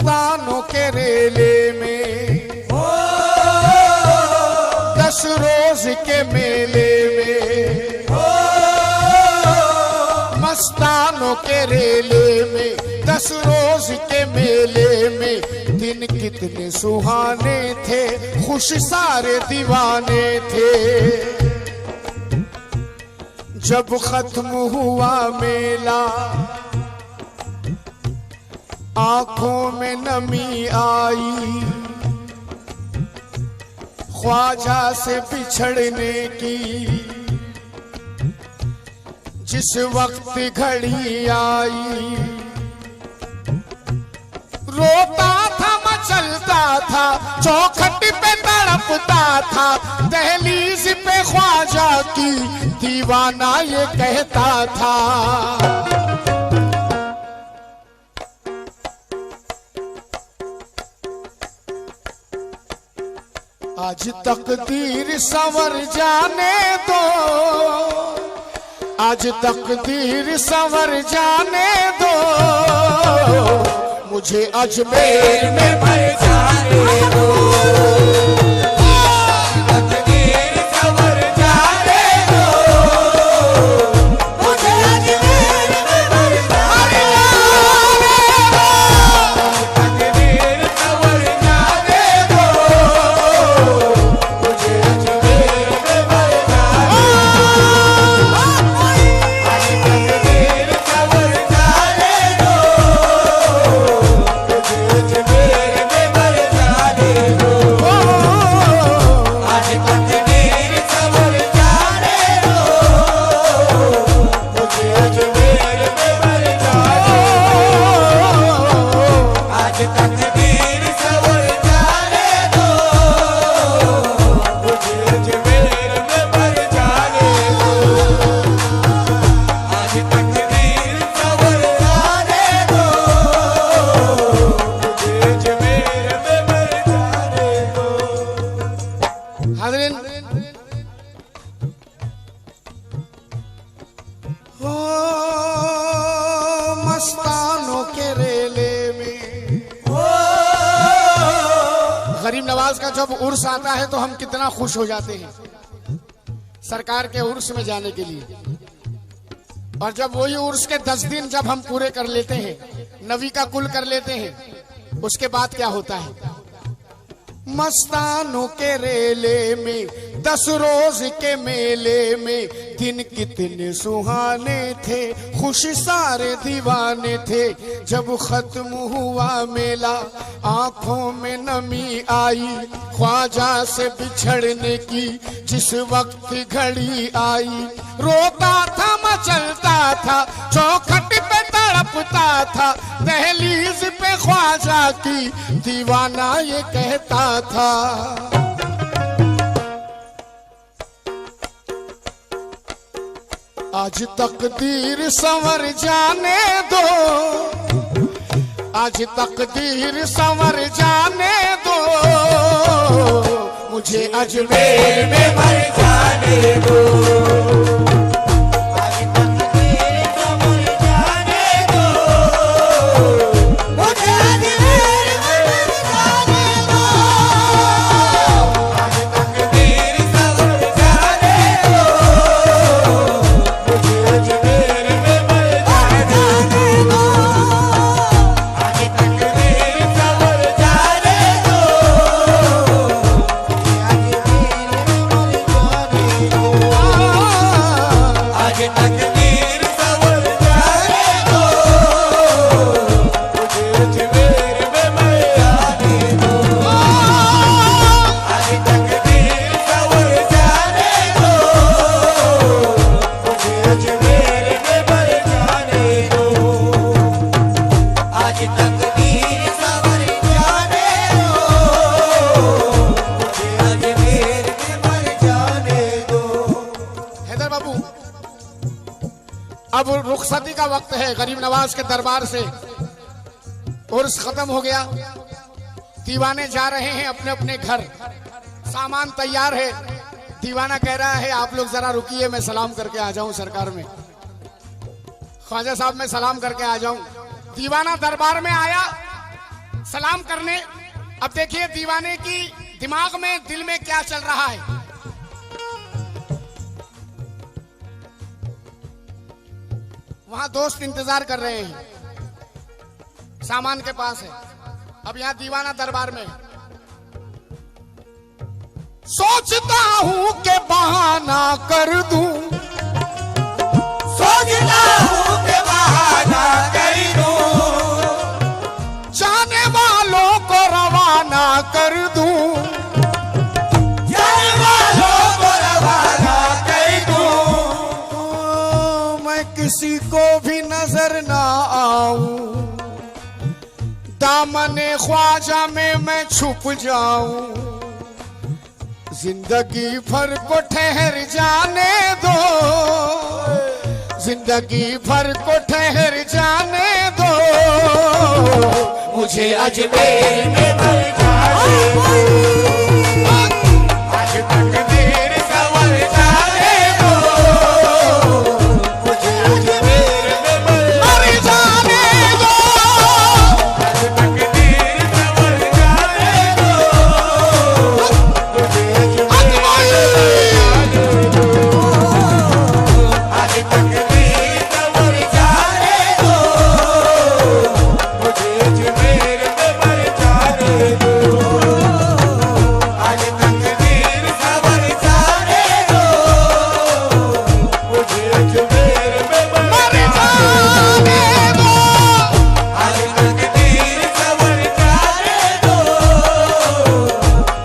मस्तानों के रेले में 10 रोज के मेले में, मस्तानों के रेले में 10 रोज के मेले में। दिन कितने सुहाने थे, खुश सारे दीवाने थे। जब खत्म हुआ मेला आंखों में नमी आई, ख्वाजा से बिछड़ने की जिस वक्त घड़ी आई। रोता था मचलता था, चौखट पे तड़पता था, दहलीज पे ख्वाजा की दीवाना ये कहता था। आज तकदीर संवर जाने दो, आज तकदीर संवर जाने दो, मुझे अजमेर में मर जाने दो। तकदीर संवर जाने दो, मुझे अजमेर में मर जाने दो। तकदीर संवर जाने दो, मुझे अजमेर में मर जाने दो। आज तकदीर संवर जाने दो, मस्तानों के रेले में। गरीब नवाज का जब उर्स आता है तो हम कितना खुश हो जाते हैं सरकार के उर्स में जाने के लिए। और जब वही उर्स के 10 दिन जब हम पूरे कर लेते हैं, नवी का कुल कर लेते हैं, उसके बाद क्या होता है? मस्तानों के रेले में 10 रोज के मेले में, दिन कितने सुहाने थे, खुश सारे दीवाने थे। जब खत्म हुआ मेला आंखों में नमी आई, ख्वाजा से बिछड़ने की जिस वक्त घड़ी आई। रोता था मचलता था, चौखट पे तड़पता था, दहलीज पे ख्वाजा की दीवाना ये कहता था। आज तकदीर संवर जाने दो, आज तकदीर संवर जाने दो, मुझे अजमेर में मर जाने दो। अब रुखसती का वक्त है गरीब नवाज के दरबार से। उर्स खत्म हो गया, दीवाने जा रहे हैं अपने अपने घर, सामान तैयार है। दीवाना कह रहा है आप लोग जरा रुकिए, मैं सलाम करके आ जाऊं सरकार में। ख्वाजा साहब मैं सलाम करके आ जाऊं। दीवाना दरबार में आया, सलाम करने। अब देखिए दीवाने की दिमाग में, दिल में क्या चल रहा है। वहां दोस्त इंतजार कर रहे हैं, सामान के पास है। अब यहां दीवाना दरबार में सोचता हूं कि बहाना कर दूं, सोचता हूं कि बहाना कर दूं, जाने वालों को रवाना कर दूं, जाने वालों को रवाना कर दूं, मैं किसी को भी नजर ना आऊं, दामने ख्वाजा में मैं छुप जाऊं, जिंदगी भर को ठहर जाने दो, जिंदगी भर को ठहर जाने दो, मुझे अजमेर में मर जाने दो, आज तक देर सवर जाने दो, मुझे अजमेर में मर जाने दो, आज तक देर सवर जाने दो, मुझे अजमेर आज तक देर सवर जाने दो, मुझे अजमेर में मर जाने दो, आज तक देर सवर जाने दो, मुझे अजमेर में मर जाने दो, आज तक देर सवर जाने दो,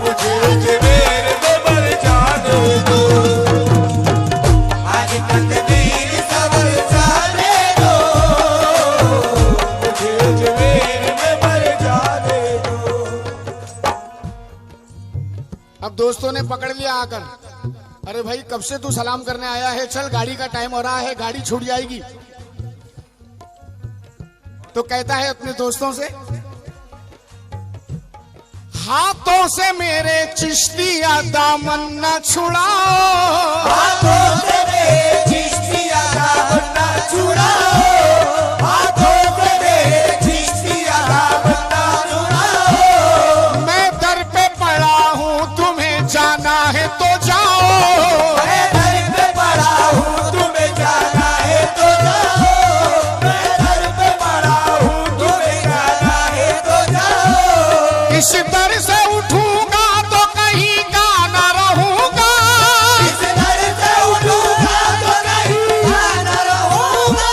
मुझे अजमेर में मर जाने दो, आज तक देर सवर जाने दो, मुझे अजमेर में मर जाने दो। अब दोस्तों ने पकड़ लिया आकर, अरे भाई कब से तू सलाम करने आया है, चल गाड़ी का टाइम हो रहा है, गाड़ी छूट जाएगी। तो कहता है अपने दोस्तों से, हाथों से मेरे चिश्तिया दामन न छुड़ाओ, हाथों से मेरे चिश्तिया दामन न छुड़ाओ, हाथों से मेरे चिश्तिया दामन न छुड़ाओ, मैं दर पे पड़ा हूँ, तुम्हें जाना है तो जाओ, मैं दर पे पड़ा हूँ, तुम्हें जाना है तो जाओ, मैं दर पे पड़ा हूँ, तुम्हें जाना है तो जाओ, इस दर से उठूंगा तो कहीं का न रहूंगा, इस दर से उठूंगा तो कहीं का न रहूंगा,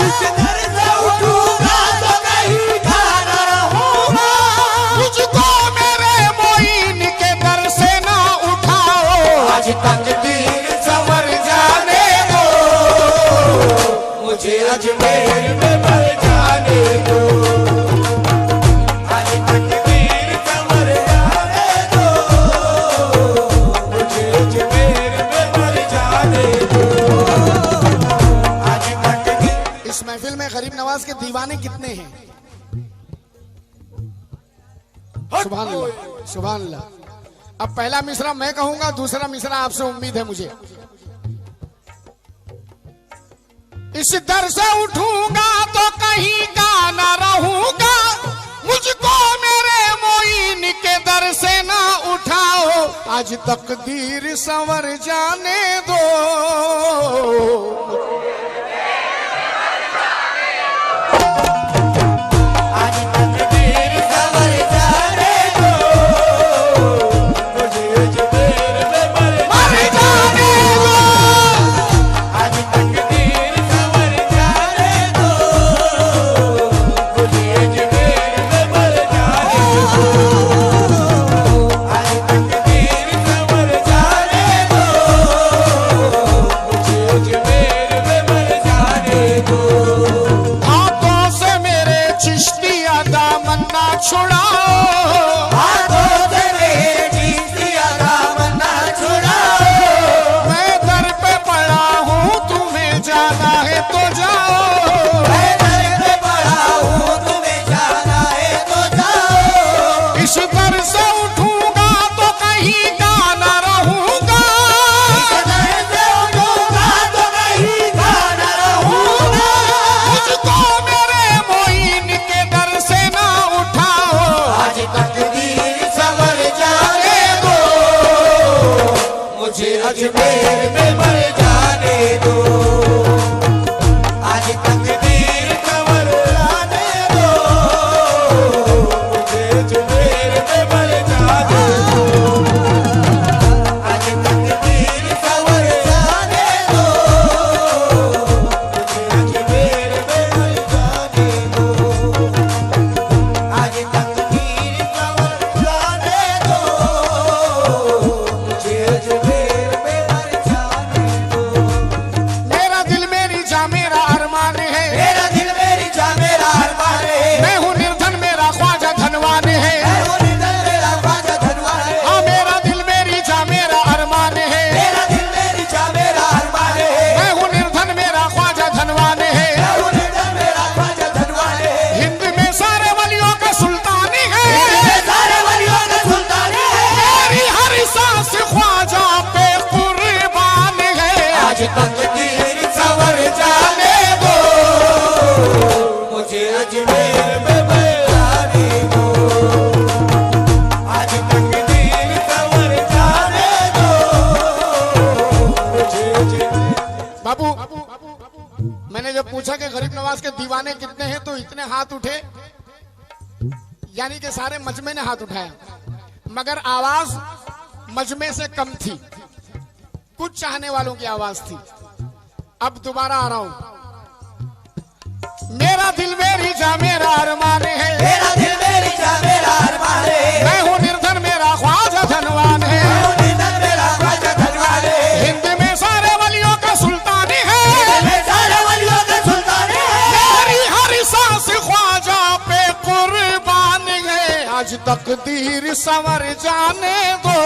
इस दर से उठूंगा तो कहीं का न रहूंगा, मुझको मेरे मोइन के दर से ना उठाओ, आज तक दीर सवर जाने दो, मुझे अजमेर में मर जाने दो, आज तक दीर सवर जाने दो, मुझे अजमेर में मर जाने दो, आज तक दीर। इस महफिल में गरीब नवाज के दीवाने कितने हैं? सुभान अल्लाह, सुभान अल्लाह। अब पहला मिसरा मैं कहूंगा, दूसरा मिसरा आपसे उम्मीद है मुझे। इस दर से उठूंगा तो कहीं का न रहूंगा, मुझको मेरे मोइन के दर से ना उठाओ, आज तकदीर संवर जाने दो, आज तक दीर सवर जाने दो, मुझे अजमेर में मर जाने दो, आज तक दीर सवर जाने दो, मुझे अजमेर में मर जाने दो, आज तक दीर सवर जाने दो, मुझे अजमेर में अजमेर में मर जाने दो, आज तकदीर कमर लाने दो, मुझे अजमेर में मर जाने दो, आज तकदीर कमर लाने दो, मुझे अजमेर में मर जाने दो, आज तकदीर कमर लाने दो, मुझे अजमेर में मर जाने दो। मेरा दिल मेरी जा मेरा अरमान है, मेरा दिल मेरी जा मेरा अरमान है, मैं हूँ निर्धन मेरा ख्वाजा धनवान है। मैं हूँ निर्धन मेरा ख्वाजा धनवान है, हाँ मेरा दिल मेरी जा मेरा अरमान है, मेरा दिल मेरी जा मेरा अरमान है, मैं हूँ निर्धन मेरा ख्वाजा धनवान है। मैं हूँ निर्धन मेरा ख्वाजा धनवान है, हिंद में सारे वलियों का सुल्तान है, ये सारे वलियों का सुल्तान है, मेरी हर सांस ख्वाजा पे कुर्बान है। आज तकदीर संवर जाने दो, मुझे अजमेर में मर जाने दो, आज तकदीर संवर जाने दो, मुझे अजमेर। बाबू मैंने जब पूछा कि गरीब नवाज के दीवाने कितने हैं तो इतने हाथ उठे, यानी कि सारे मजमे ने हाथ उठाया, मगर आवाज मजमे से कम थी, कुछ चाहने वालों की आवाज थी। अब दोबारा आ रहा हूं। मेरा दिल मेरी जा मेरा अरमान है, मेरा दिल मेरी जा मेरा अरमान है, मैं हूँ निर्धन मेरा ख्वाजा धनवान है। मैं हूँ निर्धन मेरा ख्वाजा धनवान है, हिंद में सारे वलियों का सुल्तान है, मैं सारे वलियों का सुल्तान है, मेरी हर सांस ख्वाजा पे कुर्बान है। आज तकदीर संवर जाने दो,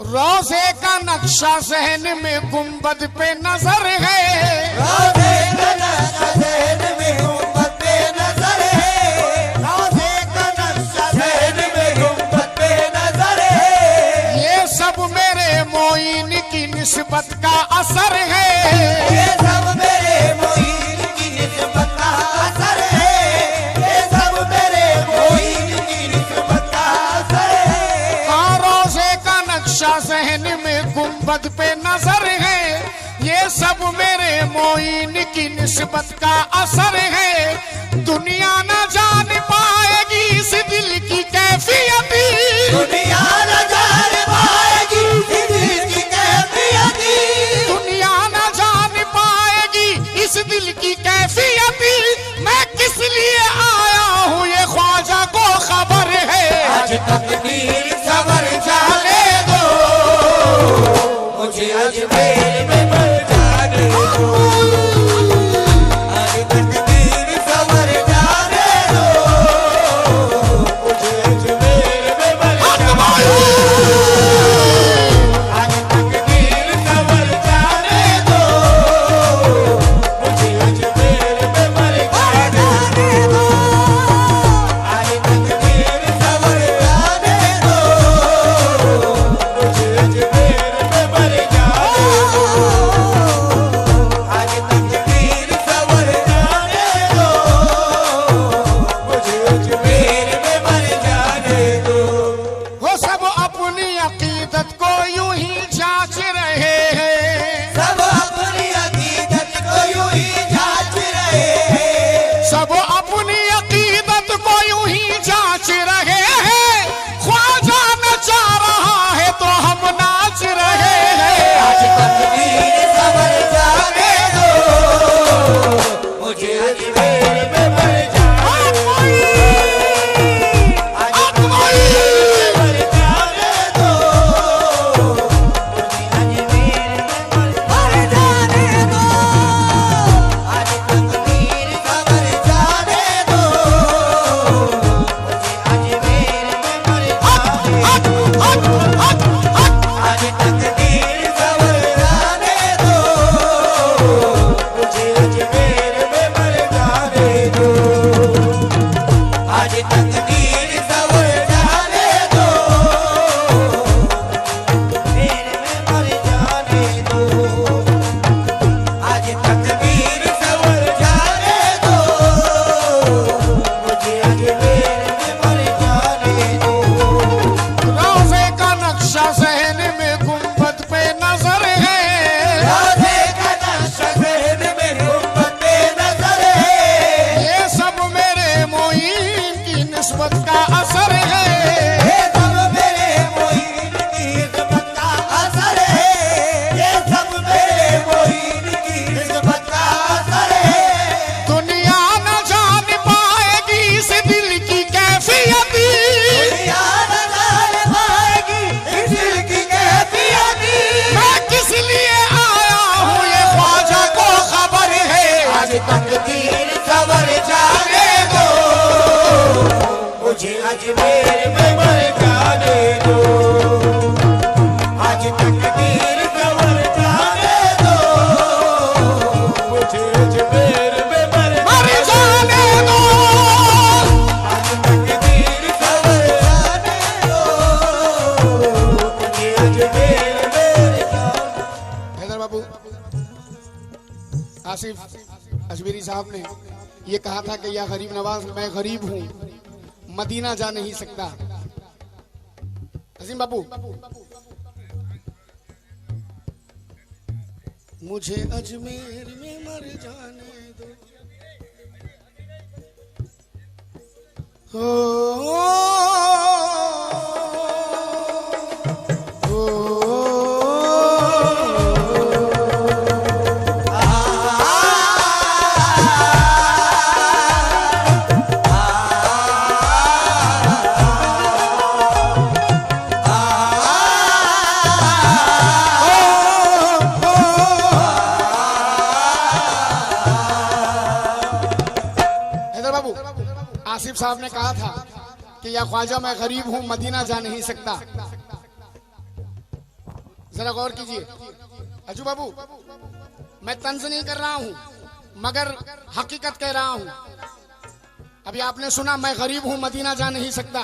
रोजे का नक्शा सहन में गुंबद पे नजर है, रोजे का नक्शा सहन में गुंबद पे नजर है, रोजे का नक्शा सहन में गुंबद पे नजर है, ये सब मेरे मोइन की निस्बत का असर है, ये सब मेरे मोइन की निस्बत का असर है, ये सब मेरे मोइन की निस्बत का असर है। हाँ रोजे का नक्शा सहन में गुंबद पे नजर है, ये सब मेरे मोइन की निस्बत का असर है। दुनिया न जान पाएगी इस दिल की कैफियत, दुनिया न जान पाएगी इस दिल की कैफियत, दुनिया न जान पाएगी इस दिल की कैफियत। मैं किस लिए आया हूँ ये ख्वाजा को खबर है। आज तकदीर सवर जाने दो, मुझे अजमेर में मर जाने दो। आज तकदीर सवर जाने दो, मुझे अजमेर में मर जाने दो। आज तकदीर सवर जाने दो, मुझे अजमेर में मर जाने दो। आज तकदीर सवर जाने दो, मुझे अजमेर में मर जाने दो। आज तकदीर सवर जाने दो, मुझे अजमेर में मर जाने दो। वो सब अपनी अकीदत को यूं ही जांच रहे हैं, सब अपनी अकीदत को यूं ही जांच रहे हैं। सब अपनी अकीदत को यूं ही जांच रहे हैं। ख्वाजा नचा रहा है तो हम नाच रहे हैं। आज तकदीर सवर जाने दो, मुझे अजमेर में मर जाने दो। आज तकदीर सवर जाने दो, मुझे अजमेर में मर जाने दो। आज तकदीर सवर जाने दो, मुझे अजमेर में मर जाने दो। आज तकदीर सवर जाने दो, मुझे अजमेर में मर जाने दो। आज तकदीर सवर जाने दो, अजमेर में मर जाने दो। आज तकदीर सवर जाने दो, मुझे अजमेर में मर जाने दो। रोज़े का नक्शा ज़हन में गुंबद पे नजर है। राधे का नक्शा ज़हन में गुंबद पे नजर है। ये सब मेरे मोइन की निस्बत का असर है। ये सब मेरे मोइन की निस्बत का असर है। ये सब मेरे मोइन की निस्बत का असर है। दुनिया न जान पाएगी इस दिल की कैफियत, दुनिया न जान पाएगी इस दिल की कैफियत। मैं किस लिए आया हूँ ये ख्वाजा को खबर है। आज तकदीर सवर जाने दो, मुझे अजमेर में मर जाने दो। आज तकदीर सवर जाने दो, मुझे अजमेर में मर जाने दो। आज तकदीर सवर जाने दो, मुझे अजमेर में मर जाने। हैदर बाबू, आसिफ अजमेरी साहब ने ये कहा था कि या गरीब नवाज, मैं गरीब हूँ, मदीना जा नहीं सकता। अजीम बाबू, मुझे अजमेर में मर जाने दो। ओ, ओ, हैदर बाबू, आसिफ साहब ने कहा था कि या ख्वाजा मैं गरीब हूँ, मदीना जा नहीं सकता। जरा गौर कीजिए अजू बाबू, मैं तंज नहीं कर रहा हूँ मगर हकीकत कह रहा हूँ। अभी आपने सुना मैं गरीब हूँ, मदीना जा नहीं सकता,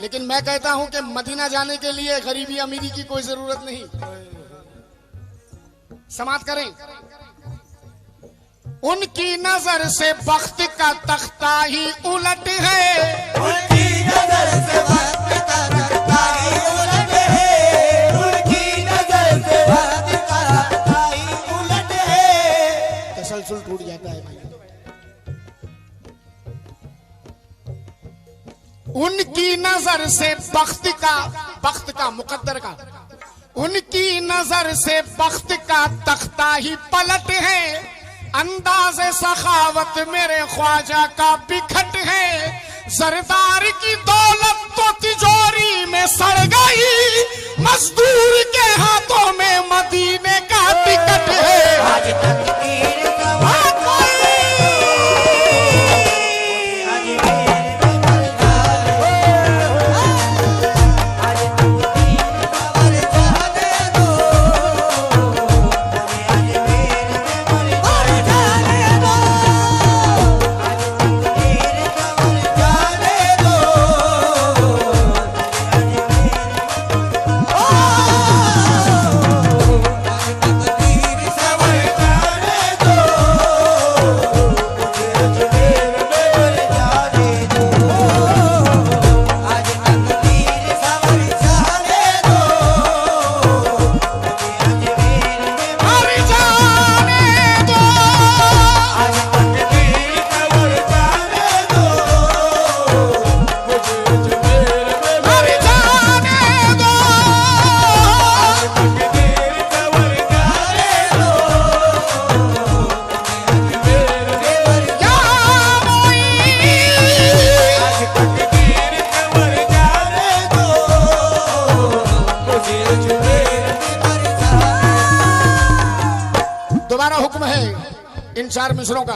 लेकिन मैं कहता हूँ कि मदीना जाने के लिए गरीबी अमीरी की कोई जरूरत नहीं। समाप्त करें। उनकी नजर से वक्त का तख्ता ही उलट है, उनकी नजर से वक्त का तख्ता ही उलट है, उनकी नजर से वक्त का तख्ता ही उलट है। छूट जाता है भाई। उनकी नजर से बख्त का मुकद्दर का, उनकी नजर से बख्त का तख्ता ही पलट है। अंदाज़े सखावत मेरे ख्वाजा का बिखट है। सरदार की दौलत तो तिजोरी में सड़ गई, मजदूर के हाथों में मदीने का टिकट है। आज तकदीर दोबारा हुक्म है इन 4 मिसरों का,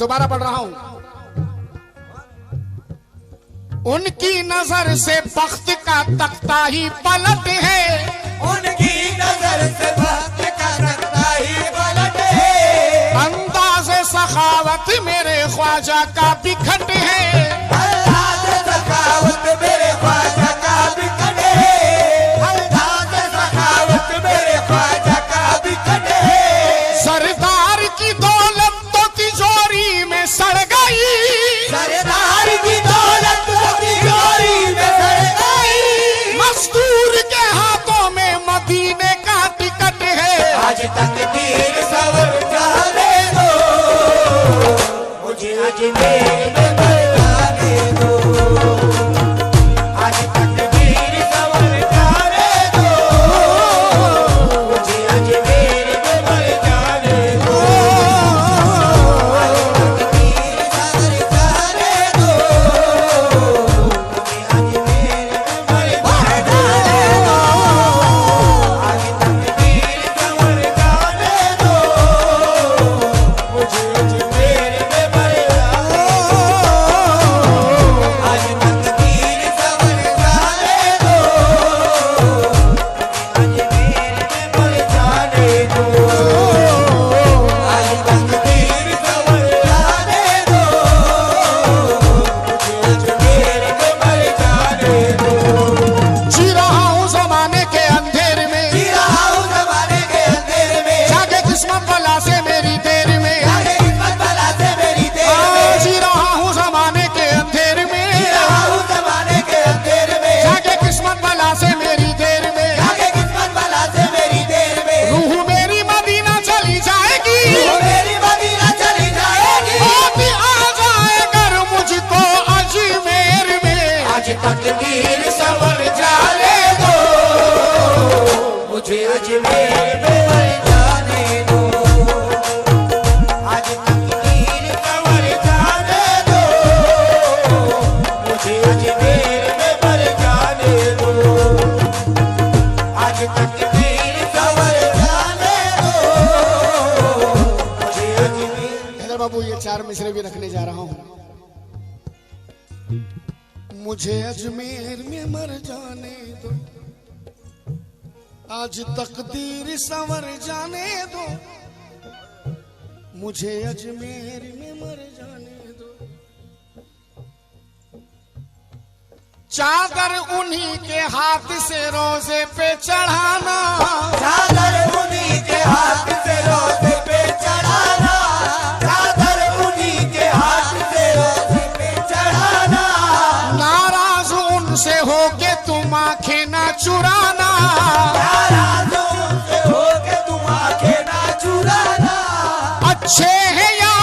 दोबारा पढ़ रहा हूं। उनकी नजर से बख्त का तख्ता ही पलट है। उनकी नजर से बख्त का तख्ता ही पलट है। अंदाज़े सखावत मेरे ख्वाजा का बिखट है। अंदाज़े सखावत मेरे ख्वाजा का बिखट है। अंदाज़े सखावत मेरे ख्वाजा का बिखट है। सरदार की दौलत तो तिजोरी में सड़ गई। सरदार की दौलत तो तिजोरी में सड़ गई। मजदूर के हाथों में मदीने का टिकट है। आज तकदीर सवर जाने दो, मुझे अजमेर में बरसाने दो। आज तकदीर सवर जाने दो, मुझे अजमेर में बरसाने दो। आज तकदीर सवर जाने दो, मुझे अजमेर में बरसाने दो। आज तकदीर सवर जाने दो, मुझे अजमेर में बरसाने दो। आज तकदीर सवर जाने दो, मुझे अजमेर में बरसाने दो। आज तकदीर सवर जाने दो, मुझे अजमेर में बरसाने दो। जी रहा हूँ जमाने के अंधेर में, जी रहा हूँ ज़माने के अंधेर में। जागे किस्मत भला से मेरी देर में। जागे किस्मत भला से मेरी देर में। जी रहा हूँ जमाने के अंधेर में। जी रहा हूँ ज़माने के अंधेर में। जागे किस्मत भला से मेरी देर में। जागे किस्मत भला से मेरी देर में। रूह मेरी मदीना चली जाएगी। तू मेरी मदीना चली जाएगी। होती आ जाए कर मुझको अजमेर में। आज तकदीर सवर जाने दो, मुझे अजमेर में बरसाने दो। आज तकदीर सवर जाने दो, मुझे अजमेर में बरसाने दो। आज तकदीर सवर जाने दो, मुझे अजमेर। हैदर बाबू ये 4 मिसरे भी रखने जा रहा हूँ। मुझे अजमेर में मर जाने दो, आज तकदीर संवर जाने दो। मुझे अजमेर में मर जाने दो। चादर उन्हीं के हाथ से रोजे पे चढ़ाना। चादर उन्हीं के हाथ से रोज़े पे चढ़ाना। चादर उन्हीं के हाथ से रोज़े पे चढ़ाना। नाराज उनसे होके तुम आंखें ना चुराना। नाराज़ उनसे होके तुम आंखें ना चुराना। अच्छे हैं या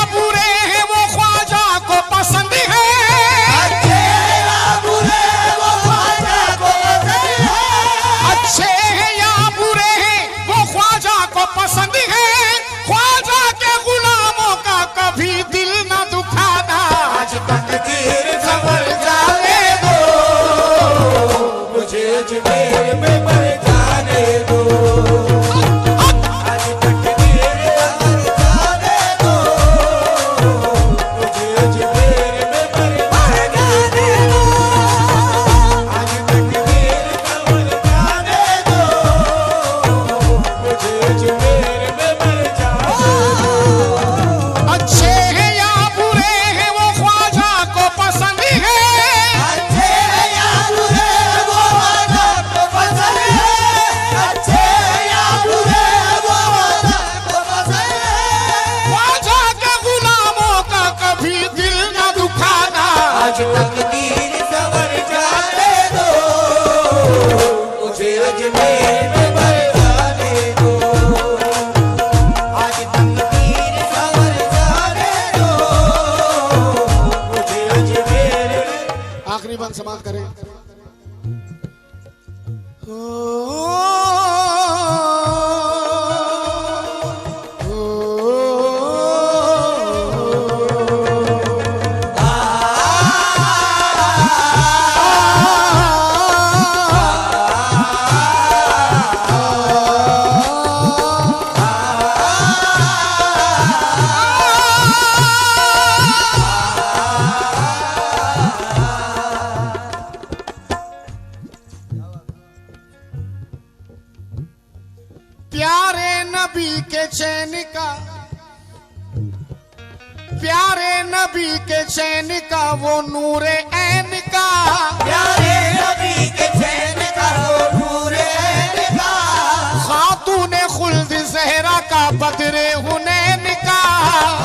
नबी के चैन का, प्यारे नबी के चैन का वो नूरे ऐन का, प्यारे नबी के चैन का वो नूरे ऐन का, खातूने खुल्द ज़हरा का बदरे हुनैन का,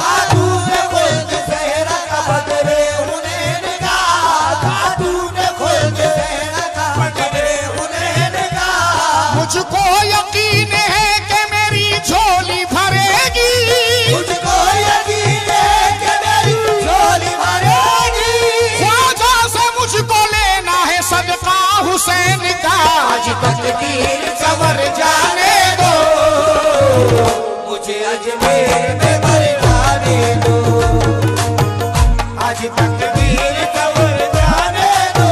खातूने खुल्द ज़हरा का बदरे हुनैन का, खातूने खुल्द ज़हरा का बदरे हुनैन का। मुझको यकीन है कि मेरी झोली भरेगी, मुझको यकीन है कि मेरी झोली भरेगी, ख्वाजा से मुझको लेना है सदका हुसैन का। आज तकदीर सवर जाने दो, मुझे अजमेर में मर जाने दो, आज तकदीर सवर जाने दो,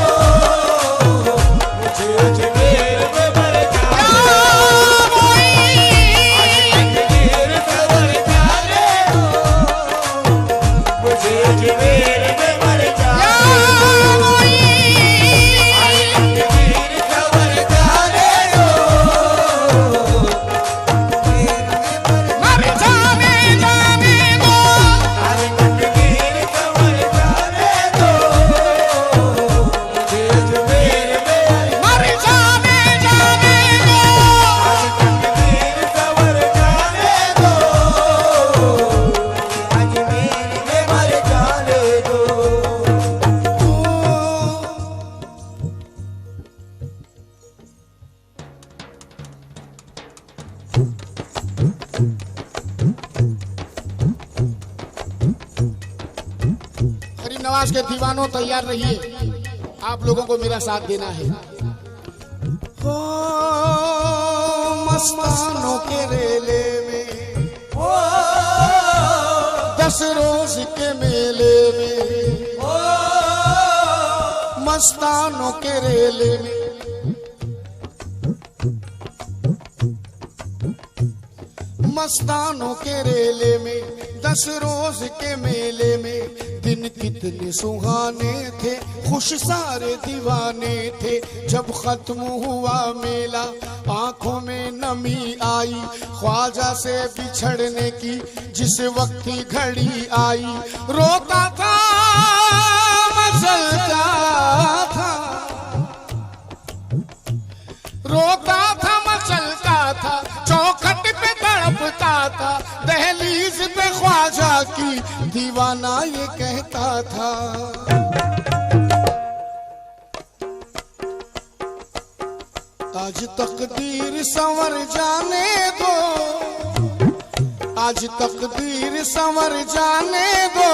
मुझे अजमेर में मर जाने दो, आज तकदीर सवर जाने दो, मुझे अजमेर में मर जाने दो, आज तकदीर सवर जाने दो, मर जाने जाने दो, आज तकदीर सवर जाने दो, मुझे अजमेर में मर जाने जाने दो। तकदीर सवर जाने दो, अजमेर में मर जाने दो। गरीब नवाज के दीवानों तैयार रहिए, आप लोगों को मेरा साथ देना है। हो मस्तानों के रेले में, 10 रोज के मेले में, मस्तानों के रेले में, मस्तानों के रेले में, 10 रोज के मेले में, दिन कितने सुहाने थे, खुश सारे दीवाने थे। जब खत्म हुआ मेला आंखों में नमी आई, ख्वाजा से बिछड़ने की जिस वक्त की घड़ी आई, रोता था मचलता था, रोता था मचलता था, चौखट पे तड़पता था, दहलीज पे ख्वाजा की दीवाना ये कहता था। आज तकदीर संवर जाने दो, आज तकदीर संवर जाने दो,